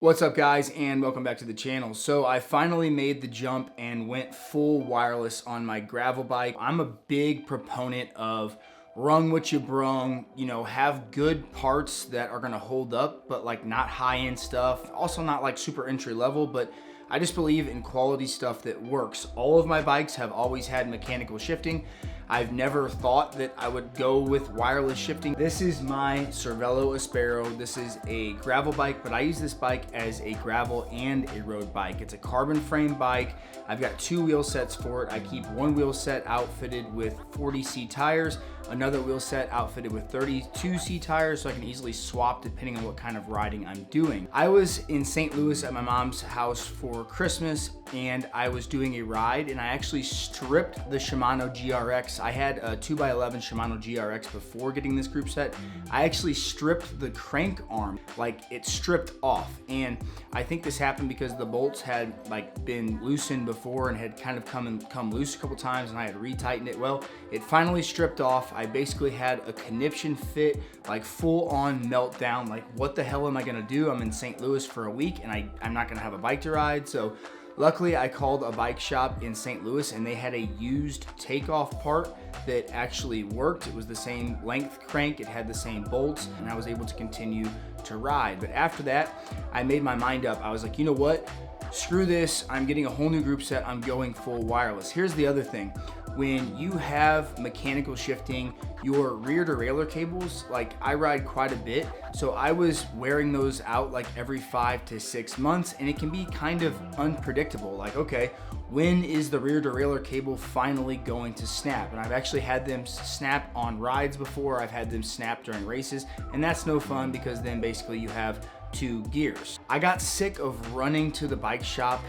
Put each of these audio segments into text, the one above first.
What's up guys, and welcome back to the channel. So I finally made the jump and went full wireless on my gravel bike. I'm a big proponent of run what you brung, have good parts that are gonna hold up, but like not high-end stuff. Also not like super entry level, but I just believe in quality stuff that works. All of my bikes have always had mechanical shifting. I've never thought that I would go with wireless shifting. This is my Cervelo Aspero. This is a gravel bike, but I use this bike as a gravel and a road bike. It's a carbon frame bike. I've got two wheel sets for it. I keep one wheel set outfitted with 40C tires, another wheel set outfitted with 32C tires, so I can easily swap depending on what kind of riding I'm doing. I was in St. Louis at my mom's house for Christmas, and I was doing a ride, and I actually stripped the Shimano GRX. I had a 2x11 Shimano GRX before getting this group set. I actually stripped the crank arm, like it stripped off. And I think this happened because the bolts had like been loosened before and had kind of come loose a couple times, and I had retightened it. Well, it finally stripped off. I basically had a conniption fit, like full on meltdown. Like, what the hell am I gonna do? I'm in St. Louis for a week and I'm not gonna have a bike to ride. So luckily, I called a bike shop in St. Louis and they had a used takeoff part that actually worked. It was the same length crank, it had the same bolts, and I was able to continue to ride. But after that, I made my mind up. I was like, you know what? Screw this, I'm getting a whole new group set, I'm going full wireless. Here's the other thing. When you have mechanical shifting, your rear derailleur cables, like I ride quite a bit, so I was wearing those out like every 5 to 6 months, and it can be kind of unpredictable. Like, okay, when is the rear derailleur cable finally going to snap? And I've actually had them snap on rides before, I've had them snap during races, and that's no fun because then basically you have two gears. I got sick of running to the bike shop,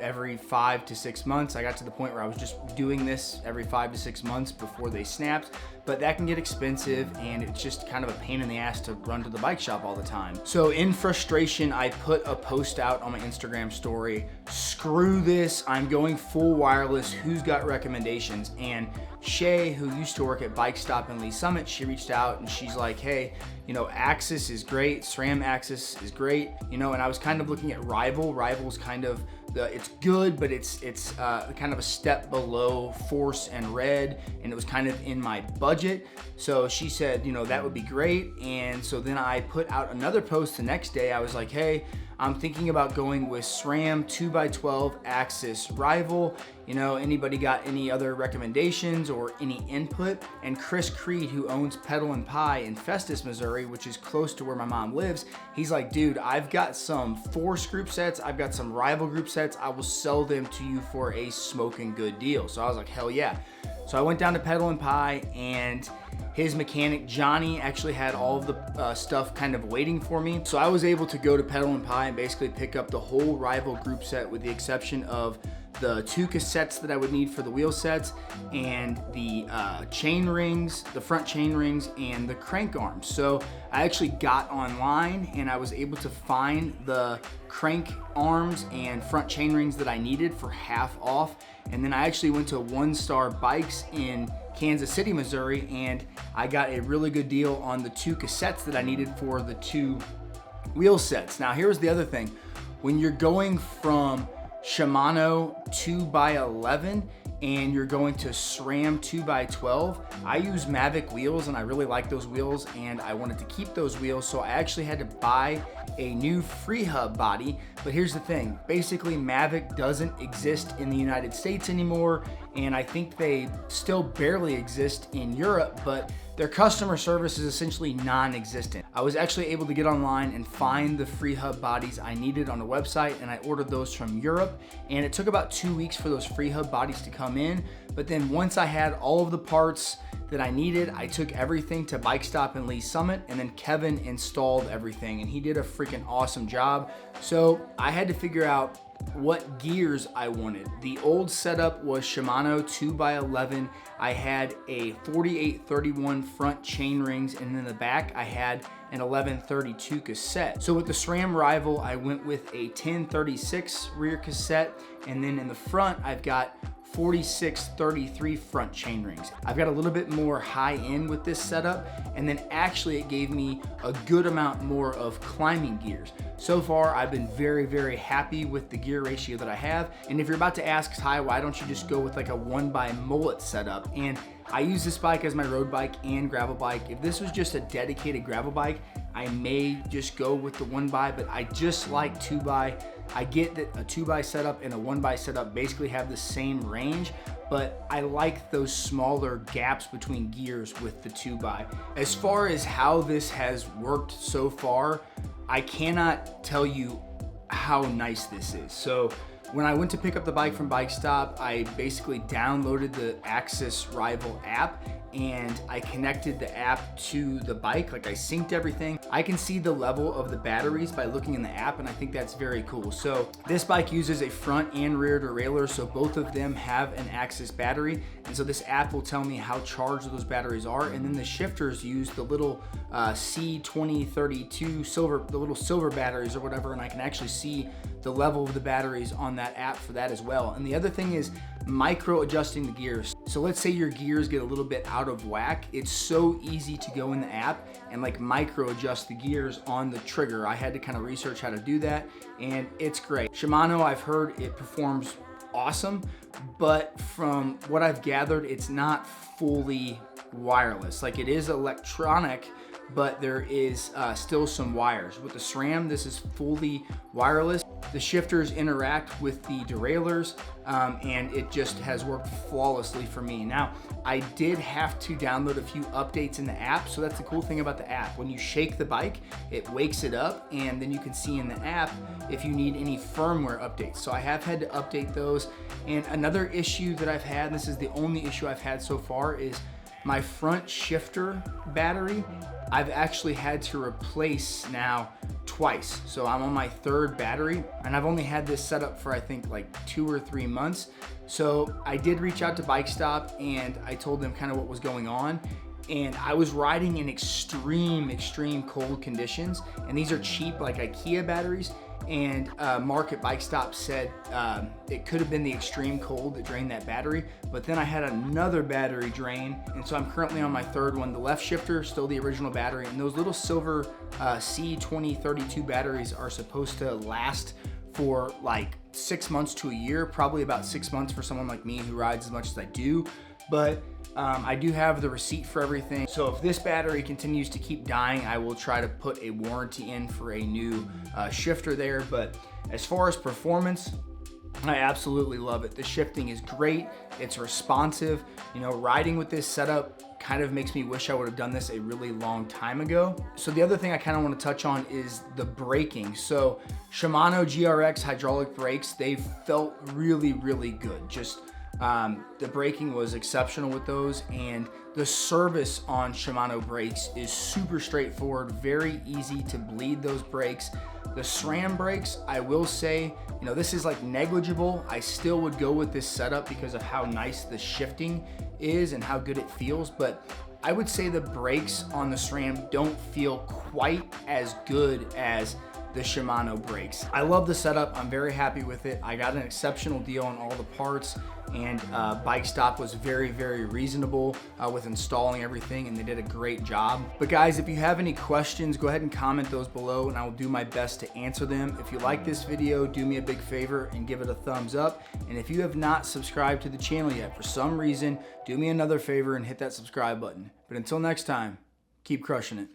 every 5 to 6 months. I got to the point where I was just doing this every 5 to 6 months before they snapped, but that can get expensive and it's just kind of a pain in the ass to run to the bike shop all the time. So in frustration, I put a post out on my Instagram story, screw this, I'm going full wireless, who's got recommendations? And Shay, who used to work at Bike Stop in Lee Summit, she reached out and she's like, hey, AXS is great, SRAM AXS is great, and I was kind of looking at Rival. Rival's kind of it's good, but it's kind of a step below Force and Red, and it was kind of in my budget. So she said, that would be great. And so then I put out another post the next day. I was like, hey, I'm thinking about going with SRAM 2x12 AXS Rival. Anybody got any other recommendations or any input? And Chris Creed, who owns Pedal and Pie in Festus, Missouri, which is close to where my mom lives, he's like, dude, I've got some Force group sets, I've got some Rival group sets, I will sell them to you for a smoking good deal. So I was like, hell yeah. So I went down to Pedal and Pie, and his mechanic, Johnny, actually had all of the stuff kind of waiting for me. So I was able to go to Pedal and Pie and basically pick up the whole Rival group set with the exception of the two cassettes that I would need for the wheel sets and the chain rings, the front chain rings, and the crank arms. So I actually got online and I was able to find the crank arms and front chain rings that I needed for half off. And then I actually went to One Star Bikes in Kansas City, Missouri, and I got a really good deal on the two cassettes that I needed for the two wheel sets. Now here's the other thing. When you're going from Shimano 2x11 and you're going to SRAM 2x12, I use Mavic wheels and I really like those wheels and I wanted to keep those wheels, so I actually had to buy a new free hub body. But here's the thing, basically Mavic doesn't exist in the United States anymore, and I think they still barely exist in Europe, but their customer service is essentially non-existent. I was actually able to get online and find the free hub bodies I needed on a website, and I ordered those from Europe, and it took about 2 weeks for those free hub bodies to come in. But then once I had all of the parts that I needed, I took everything to Bike Stop in Lee Summit, and then Kevin installed everything, and he did a freaking awesome job. So I had to figure out what gears I wanted. The old setup was Shimano 2x11. I had a 4831 front chain rings, and in the back I had an 1132 cassette. So with the SRAM Rival, I went with a 1036 rear cassette, and then in the front I've got 4633 front chain rings. I've got a little bit more high end with this setup, and then actually it gave me a good amount more of climbing gears. So far, I've been very, very happy with the gear ratio that I have. And if you're about to ask, Ty, why don't you just go with like a 1x mullet setup? And I use this bike as my road bike and gravel bike. If this was just a dedicated gravel bike, I may just go with the 1x, but I just like 2x. I get that a 2x setup and a 1x setup basically have the same range, but I like those smaller gaps between gears with the 2x. As far as how this has worked so far, I cannot tell you how nice this is. So when I went to pick up the bike from Bike Stop, I basically downloaded the SRAM Rival app and I connected the app to the bike, like I synced everything. I can see the level of the batteries by looking in the app, and I think that's very cool. So this bike uses a front and rear derailleur, so both of them have an AXS battery, and so this app will tell me how charged those batteries are, and then the shifters use the little C2032 silver, the little silver batteries or whatever, and I can actually see the level of the batteries on that app for that as well. And the other thing is micro adjusting the gears. So let's say your gears get a little bit out of whack. It's so easy to go in the app and like micro adjust the gears on the trigger. I had to kind of research how to do that, and it's great. Shimano, I've heard it performs awesome, but from what I've gathered, it's not fully wireless. Like it is electronic, but there is still some wires. With the SRAM, this is fully wireless. The shifters interact with the derailleurs, and it just has worked flawlessly for me. Now, I did have to download a few updates in the app, so that's the cool thing about the app. When you shake the bike, it wakes it up, and then you can see in the app if you need any firmware updates. So I have had to update those. And another issue that I've had, and this is the only issue I've had so far, is my front shifter battery. I've actually had to replace now twice. So I'm on my third battery, and I've only had this set up for I think like 2 or 3 months. So I did reach out to Bike Stop and I told them kind of what was going on. And I was riding in extreme cold conditions. And these are cheap like IKEA batteries. And Mark at Bike Stop said it could have been the extreme cold that drained that battery, but then I had another battery drain, and so I'm currently on my third one. The left shifter, still the original battery, and those little silver C2032 batteries are supposed to last for like 6 months to a year, probably about 6 months for someone like me who rides as much as I do, but I do have the receipt for everything. So if this battery continues to keep dying, I will try to put a warranty in for a new shifter there. But as far as performance, I absolutely love it. The shifting is great. It's responsive. You know, riding with this setup kind of makes me wish I would have done this a really long time ago. So the other thing I kind of want to touch on is the braking. So Shimano GRX hydraulic brakes, they felt really good. Just the braking was exceptional with those, and the service on Shimano brakes is super straightforward, very easy to bleed those brakes. The SRAM brakes, I will say, you know, this is like negligible. I still would go with this setup because of how nice the shifting is and how good it feels, but I would say the brakes on the SRAM don't feel quite as good as the Shimano brakes. I love the setup. I'm very happy with it. I got an exceptional deal on all the parts, and Bike Stop was very reasonable with installing everything, and they did a great job. But guys, if you have any questions, go ahead and comment those below and I will do my best to answer them. If you like this video, do me a big favor and give it a thumbs up. And if you have not subscribed to the channel yet for some reason, do me another favor and hit that subscribe button. But until next time, keep crushing it.